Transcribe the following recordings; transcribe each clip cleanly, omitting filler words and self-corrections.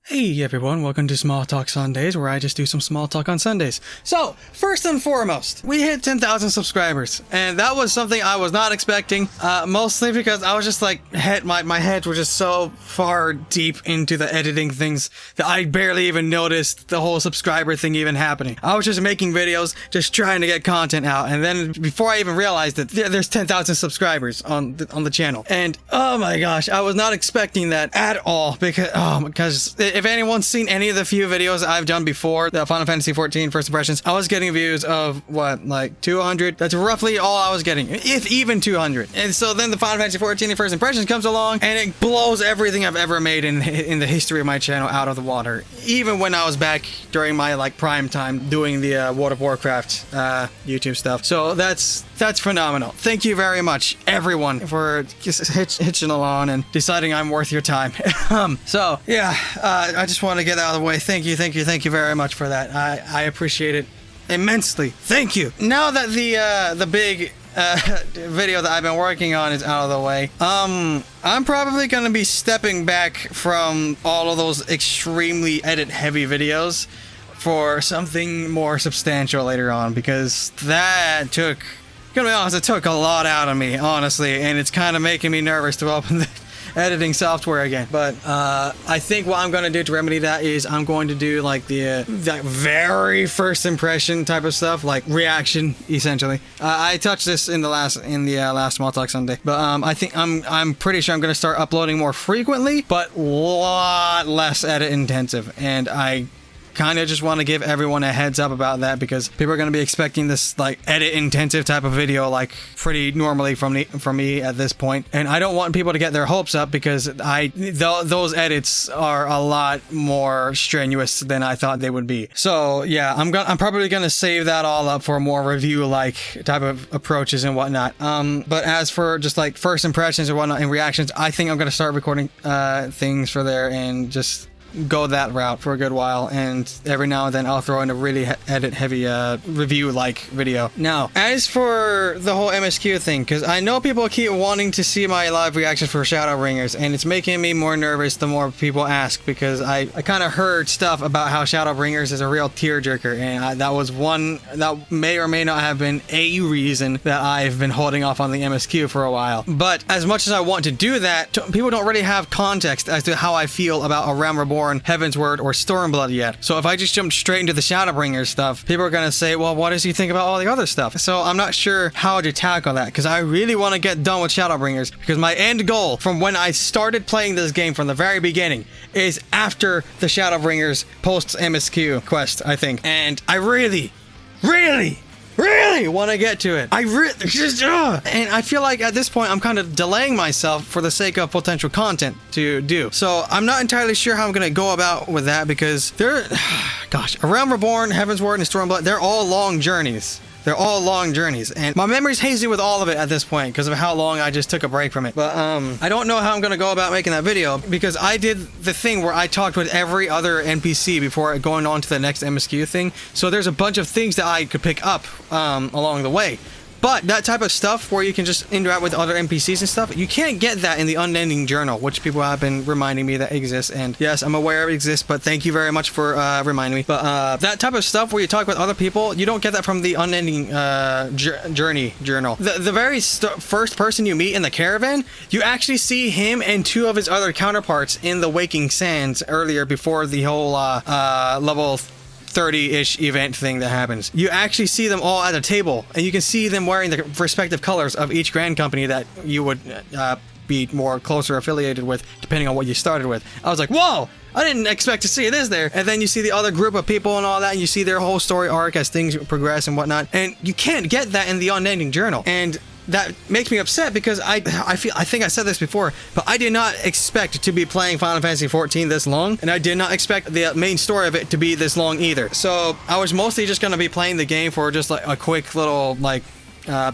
Hey everyone, welcome to Small Talk Sundays, where I just do some small talk on Sundays. So, first and foremost, we hit 10,000 subscribers, and that was something I was not expecting, mostly because I was just like, my head was just so far deep into the editing things that I barely even noticed the whole subscriber thing even happening. I was just making videos, just trying to get content out, and then before I even realized that there's 10,000 subscribers on the channel. And oh my gosh, I was not expecting that at all, because if anyone's seen any of the few videos I've done before, the Final Fantasy XIV First Impressions, I was getting views of, what, like 200? That's roughly all I was getting, if even 200. And so then the Final Fantasy XIV First Impressions comes along, and it blows everything I've ever made in the history of my channel out of the water. Even when I was back during my, like, prime time doing the World of Warcraft YouTube stuff. So that's phenomenal. Thank you very much, everyone, for just hitching along and deciding I'm worth your time. So, yeah, I just want to get out of the way. Thank you very much for that. I appreciate it immensely. Thank you. Now that the big video that I've been working on is out of the way, I'm probably going to be stepping back from all of those extremely edit-heavy videos for something more substantial later on, because that took... Gonna be honest, it took a lot out of me, honestly, and it's kind of making me nervous to open the editing software again. But I think what I'm going to do to remedy that is I'm going to do like that very first impression type of stuff, like reaction, essentially. I touched this in the last Small Talk Sunday, but I think I'm pretty sure I'm going to start uploading more frequently, but a lot less edit intensive, and I kind of just want to give everyone a heads up about that, because people are going to be expecting this like edit intensive type of video like pretty normally from me at this point, and I don't want people to get their hopes up, because those edits are a lot more strenuous than I thought they would be. So yeah, I'm probably going to save that all up for more review like type of approaches and whatnot. But as for just like first impressions or whatnot and reactions, I think I'm going to start recording things for there and just go that route for a good while, and every now and then I'll throw in a really edit heavy review like video. Now, as for the whole MSQ thing, because I know people keep wanting to see my live reaction for Shadowbringers, and it's making me more nervous the more people ask, because I kind of heard stuff about how Shadowbringers is a real tearjerker, and that was one that may or may not have been a reason that I've been holding off on the MSQ for a while. But as much as I want to do that, people don't really have context as to how I feel about A Realm Reborn, Heavensward, or Stormblood yet. So if I just jump straight into the Shadowbringers stuff, people are going to say, well, what does he think about all the other stuff? So I'm not sure how to tackle that, because I really want to get done with Shadowbringers, because my end goal from when I started playing this game from the very beginning is after the Shadowbringers post MSQ quest, I think. And I really want to get to it. And I feel like at this point I'm kind of delaying myself for the sake of potential content to do. So I'm not entirely sure how I'm going to go about with that, because gosh, A Realm Reborn, Heavensward, and Stormblood, they're all long journeys. And my memory's hazy with all of it at this point because of how long I just took a break from it. But I don't know how I'm gonna go about making that video, because I did the thing where I talked with every other NPC before going on to the next MSQ thing. So there's a bunch of things that I could pick up along the way. But that type of stuff where you can just interact with other NPCs and stuff, you can't get that in the Unending Journal, which people have been reminding me that exists. And yes, I'm aware it exists, but thank you very much for reminding me. But that type of stuff where you talk with other people, you don't get that from the Unending Journey Journal. The very first person you meet in the caravan, you actually see him and two of his other counterparts in the Waking Sands earlier, before the whole level 30-ish event thing that happens. You actually see them all at a table, and you can see them wearing the respective colors of each grand company that you would be more closer affiliated with, depending on what you started with. I was like, whoa! I didn't expect to see this there. And then you see the other group of people and all that, and you see their whole story arc as things progress and whatnot, and you can't get that in the Unending Journal. And that makes me upset, because I think I said this before, but I did not expect to be playing Final Fantasy XIV this long, and I did not expect the main story of it to be this long either. So I was mostly just going to be playing the game for just like a quick little like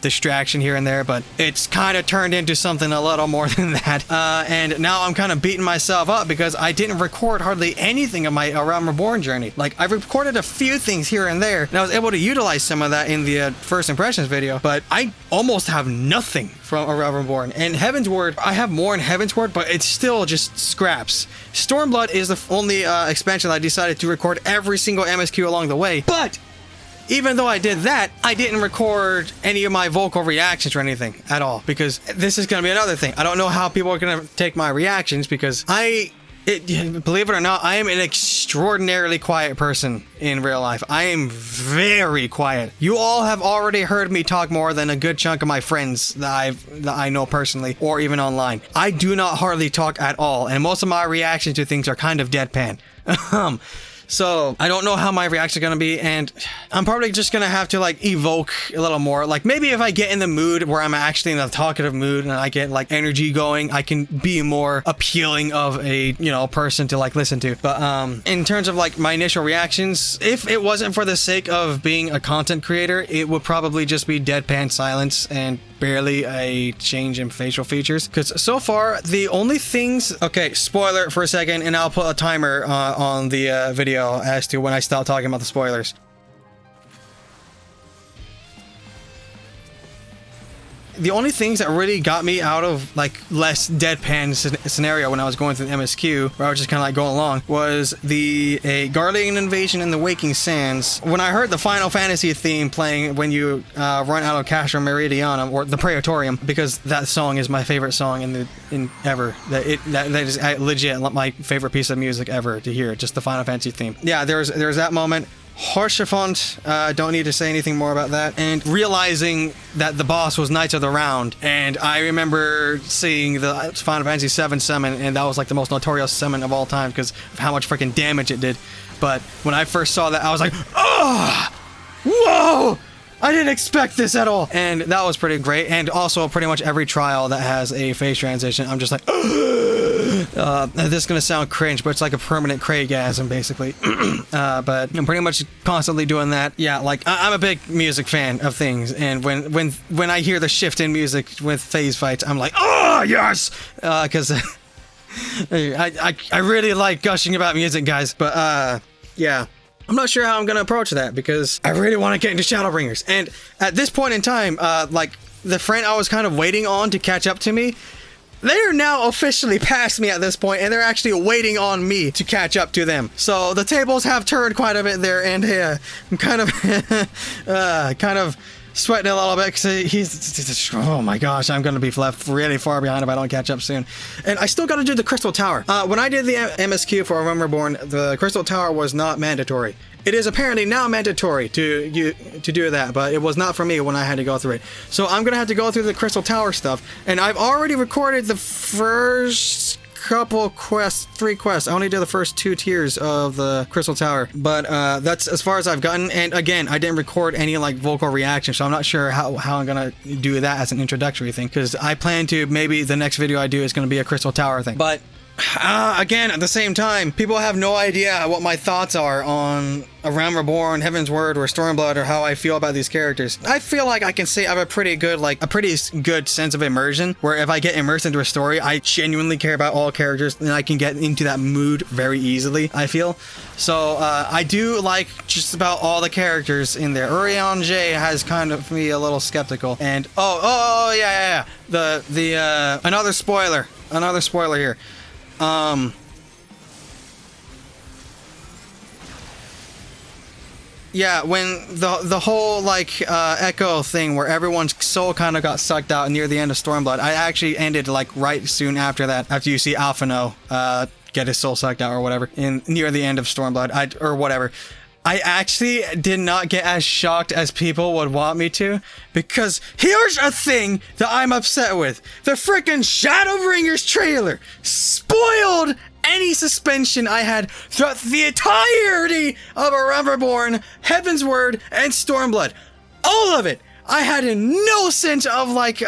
distraction here and there, but it's kind of turned into something a little more than that. And now I'm kind of beating myself up because I didn't record hardly anything of my A Realm Reborn journey. Like, I've recorded a few things here and there, and I was able to utilize some of that in the First Impressions video, but I almost have nothing from A Realm Reborn. And Heavensward, I have more in Heavensward, but it's still just scraps. Stormblood is the only expansion that I decided to record every single MSQ along the way, but even though I did that, I didn't record any of my vocal reactions or anything at all, because this is going to be another thing. I don't know how people are going to take my reactions, because believe it or not, I am an extraordinarily quiet person in real life. I am very quiet. You all have already heard me talk more than a good chunk of my friends that I know personally, or even online. I do not hardly talk at all, and most of my reactions to things are kind of deadpan. So I don't know how my reactions are going to be, and I'm probably just going to have to like evoke a little more. Like, maybe if I get in the mood where I'm actually in a talkative mood and I get like energy going, I can be more appealing of a, person to like listen to. But in terms of like my initial reactions, if it wasn't for the sake of being a content creator, it would probably just be deadpan silence and barely a change in facial features, because so far the only things, okay, spoiler for a second, and I'll put a timer on the video as to when I stop talking about the spoilers. The only things that really got me out of like less deadpan scenario when I was going through the MSQ, where I was just kind of like going along, was a Guardian invasion in the Waking Sands. When I heard the Final Fantasy theme playing when you run out of Castra Meridianum, or the Praetorium, because that song is my favorite song in ever. That is legit my favorite piece of music ever to hear. Just the Final Fantasy theme. Yeah, there's that moment. Haurchefant, don't need to say anything more about that. And realizing that the boss was Knights of the Round. And I remember seeing the Final Fantasy VII summon, and that was like the most notorious summon of all time because of how much freaking damage it did. But when I first saw that, I was like, oh! Whoa! I didn't expect this at all. And that was pretty great. And also pretty much every trial that has a face transition, I'm just like, this is gonna sound cringe, but it's like a permanent Craigasm basically. But I'm pretty much constantly doing that. Yeah, like I'm a big music fan of things, and when I hear the shift in music with phase fights, I'm like, oh yes, because I really like gushing about music, guys. But yeah. I'm not sure how I'm going to approach that, because I really want to get into Shadowbringers. And at this point in time, like the friend I was kind of waiting on to catch up to me, they are now officially past me at this point, and they're actually waiting on me to catch up to them. So the tables have turned quite a bit there, and I'm kind of sweating a little bit because he's, oh my gosh, I'm going to be left really far behind if I don't catch up soon. And I still got to do the Crystal Tower. When I did the MSQ for A Realm Reborn, the Crystal Tower was not mandatory. It is apparently now mandatory to do that, but it was not for me when I had to go through it. So I'm going to have to go through the Crystal Tower stuff, and I've already recorded the first couple quests, 3 quests. I only did the first 2 tiers of the Crystal Tower, but that's as far as I've gotten. And again, I didn't record any like vocal reaction, so I'm not sure how I'm gonna do that as an introductory thing, because I plan to, maybe the next video I do is gonna be a Crystal Tower thing. But again, at the same time, people have no idea what my thoughts are on A Realm Reborn, Heavensward, or Stormblood, or how I feel about these characters. I feel like I can say I have a pretty good sense of immersion, where if I get immersed into a story, I genuinely care about all characters, and I can get into that mood very easily, I feel. So I do like just about all the characters in there. Urion J has kind of me a little skeptical. And yeah. Another spoiler here. Yeah, when the whole like Echo thing where everyone's soul kind of got sucked out near the end of Stormblood, I actually ended like right soon after that, after you see Alphino get his soul sucked out or whatever near the end of Stormblood, I actually did not get as shocked as people would want me to, because here's a thing that I'm upset with. The freaking Shadowbringers trailer spoiled any suspension I had throughout the entirety of A Realm Reborn, Heavensward, and Stormblood. All of it. I had no sense of like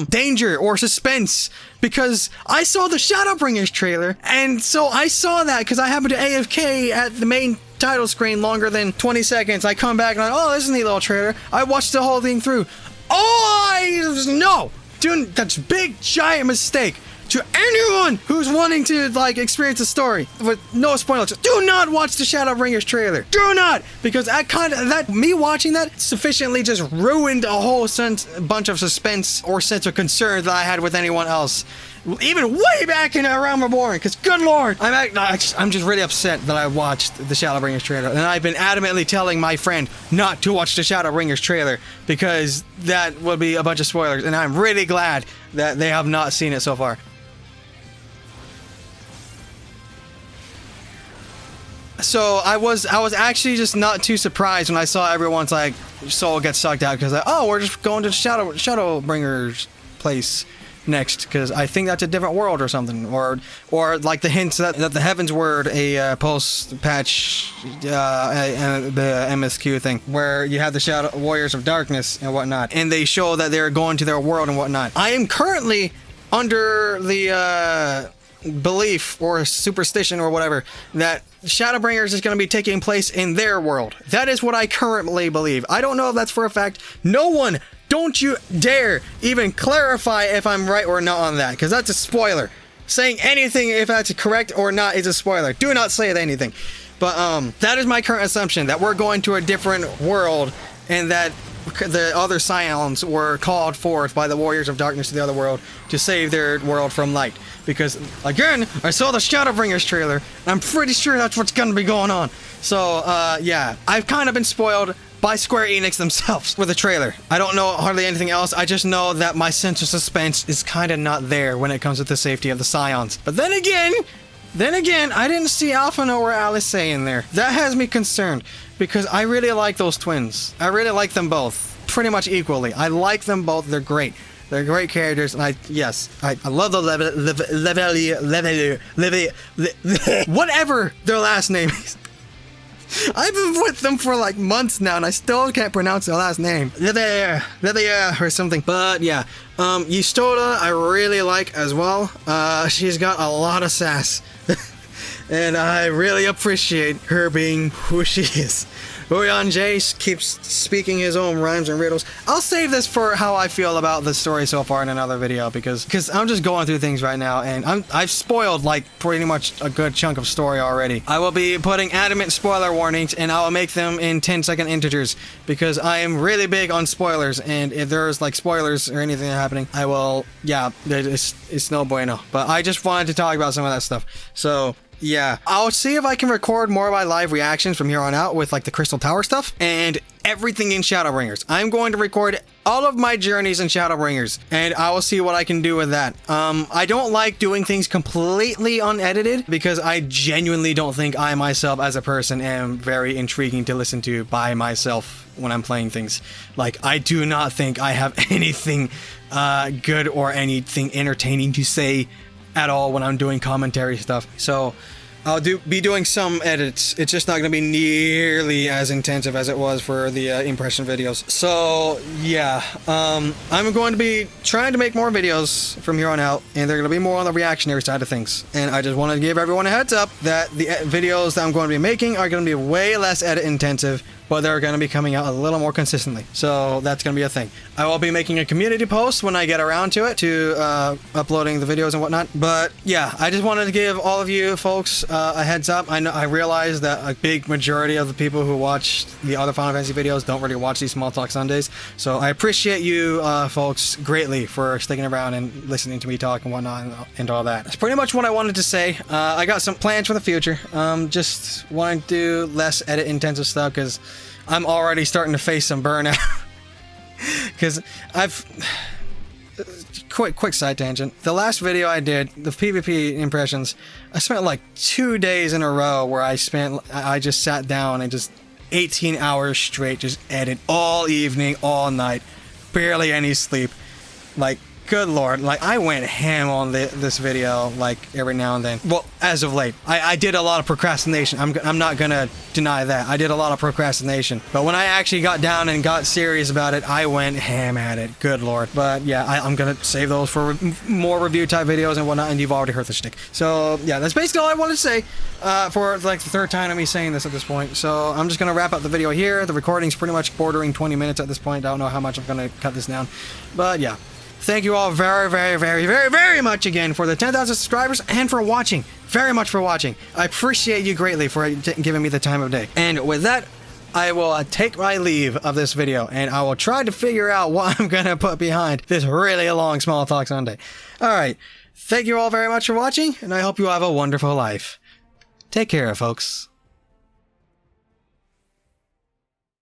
danger or suspense, because I saw the Shadowbringers trailer, and so I saw that because I happened to AFK at the main title screen longer than 20 seconds. I come back and I'm like, oh, this is a neat little trailer. I watched the whole thing through. No! Dude, that's a big, giant mistake. To anyone who's wanting to, like, experience the story with no spoilers, do not watch the Shadowbringers trailer. Do not! Because me watching that sufficiently just ruined a whole bunch of suspense or sense of concern that I had with anyone else. Even way back in Realm Reborn, because good lord, I'm just really upset that I watched the Shadowbringers trailer, and I've been adamantly telling my friend not to watch the Shadowbringers trailer, because that would be a bunch of spoilers, and I'm really glad that they have not seen it so far. So I was actually just not too surprised when I saw everyone's like soul get sucked out, because oh, we're just going to Shadowbringers place next, because I think that's a different world or something, or like the hints that the Heavensward, a post patch, the MSQ thing, where you have the Shadow Warriors of Darkness and whatnot, and they show that they're going to their world and whatnot. I am currently under the belief or superstition or whatever that Shadowbringers is going to be taking place in their world. That is what I currently believe. I don't know if that's for a fact. No one, don't you dare even clarify if I'm right or not on that, because that's a spoiler. Saying anything if that's correct or not is a spoiler. Do not say anything. But that is my current assumption, that we're going to a different world, and that the other Scions were called forth by the Warriors of Darkness to the other world to save their world from light. Because, again, I saw the Shadowbringers trailer, and I'm pretty sure that's what's going to be going on. So, yeah, I've kind of been spoiled by Square Enix themselves with the trailer. I don't know hardly anything else. I just know that my sense of suspense is kind of not there when it comes to the safety of the Scions. But then again, I didn't see Alphinaud or Alice in there. That has me concerned, because I really like those twins. I really like them both, pretty much equally. I like them both. They're great. They're great characters, and I love those whatever their last name is. I've been with them for like months now, and I still can't pronounce their last name. Or something. But yeah, Yustoda I really like as well. She's got a lot of sass. And I really appreciate her being who she is. Oyan Jace keeps speaking his own rhymes and riddles. I'll save this for how I feel about the story so far in another video, because I'm just going through things right now, and I've spoiled like pretty much a good chunk of story already. I will be putting adamant spoiler warnings, and I will make them in 10-second integers, because I am really big on spoilers, and if there's like spoilers or anything happening, I will, yeah, it's no bueno. But I just wanted to talk about some of that stuff. So yeah, I'll see if I can record more of my live reactions from here on out with like the Crystal Tower stuff and everything in Shadowbringers. I'm going to record all of my journeys in Shadowbringers, and I will see what I can do with that. I don't like doing things completely unedited, because I genuinely don't think I myself as a person am very intriguing to listen to by myself when I'm playing things. Like, I do not think I have anything good or anything entertaining to say at all when I'm doing commentary stuff. So I'll be doing some edits. It's just not going to be nearly as intensive as it was for the impression videos. So yeah, I'm going to be trying to make more videos from here on out, and they're going to be more on the reactionary side of things. And I just wanted to give everyone a heads up that the videos that I'm going to be making are going to be way less edit intensive, but they're going to be coming out a little more consistently. So that's going to be a thing. I will be making a community post when I get around to it, to uploading the videos and whatnot. But yeah, I just wanted to give all of you folks a heads up. I realize that a big majority of the people who watch the other Final Fantasy videos don't really watch these Small Talk Sundays. So I appreciate you folks greatly for sticking around and listening to me talk and whatnot and all that. That's pretty much what I wanted to say. I got some plans for the future. Just wanting to do less edit intensive stuff, because I'm already starting to face some burnout. Because quick side tangent. The last video I did, the PvP impressions, I spent like 2 days in a row where I just sat down and just 18 hours straight, just edit all evening, all night, barely any sleep. Like, good lord, like I went ham on this video like every now and then. Well, as of late, I did a lot of procrastination. I'm not gonna deny that. I did a lot of procrastination, but when I actually got down and got serious about it, I went ham at it. Good lord. But yeah, I'm gonna save those for more review type videos and whatnot, and you've already heard the shtick. So yeah, that's basically all I wanted to say for like the third time of me saying this at this point. So I'm just gonna wrap up the video here. The recording's pretty much bordering 20 minutes at this point. I don't know how much I'm gonna cut this down, but yeah. Thank you all very, very, very, very, very much again for the 10,000 subscribers and for watching. Very much for watching. I appreciate you greatly for giving me the time of day. And with that, I will take my leave of this video, and I will try to figure out what I'm going to put behind this really long Small Talk Sunday. Alright, thank you all very much for watching, and I hope you have a wonderful life. Take care, folks.